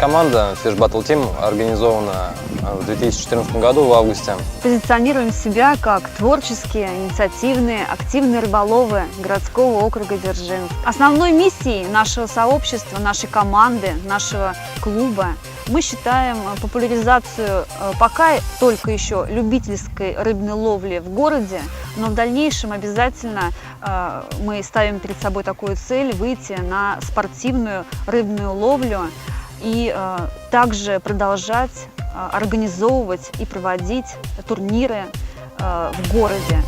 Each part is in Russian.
команда Fish Battle Team организована в 2014 году, в августе. Позиционируем себя как творческие, инициативные, активные рыболовы городского округа Дзержинск. Основной миссией нашего сообщества, нашей команды, нашего клуба мы считаем популяризацию пока только еще любительской рыбной ловли в городе, но в дальнейшем обязательно мы ставим перед собой такую цель выйти на спортивную рыбную ловлю и также продолжать организовывать и проводить турниры в городе.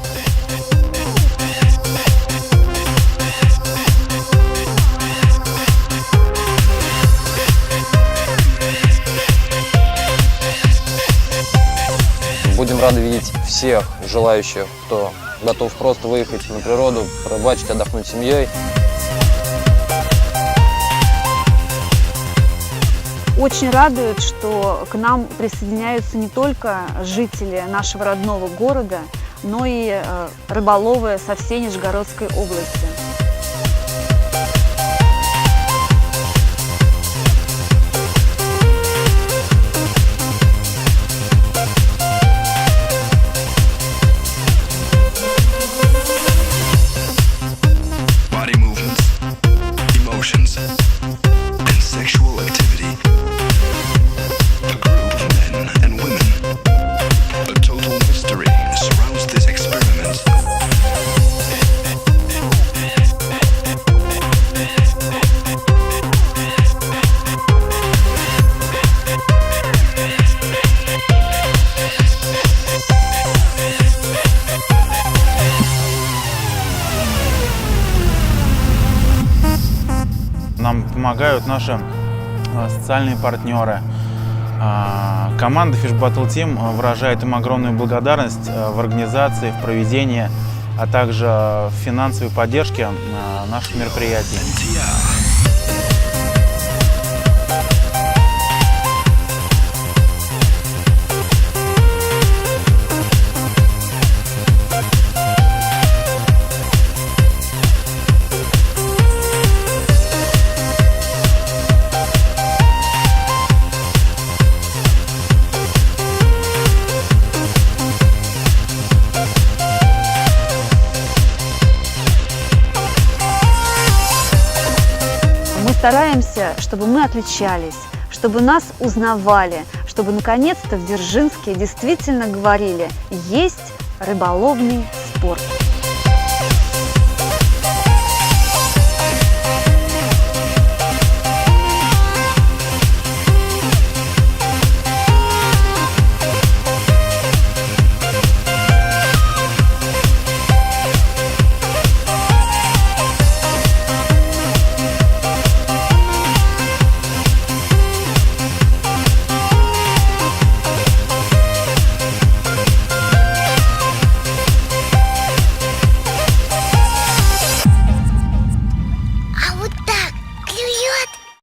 Будем рады видеть всех желающих, кто готов просто выехать на природу, порыбачить, отдохнуть с семьей. Очень радует, что к нам присоединяются не только жители нашего родного города, но и рыболовы со всей Нижегородской области. Нам помогают наши социальные партнеры. Команда Fish Battle Team выражает им огромную благодарность в организации, в проведении, а также в финансовой поддержке наших мероприятий. Стараемся, чтобы мы отличались, чтобы нас узнавали, чтобы наконец-то в Дзержинске действительно говорили: есть рыболовный спорт.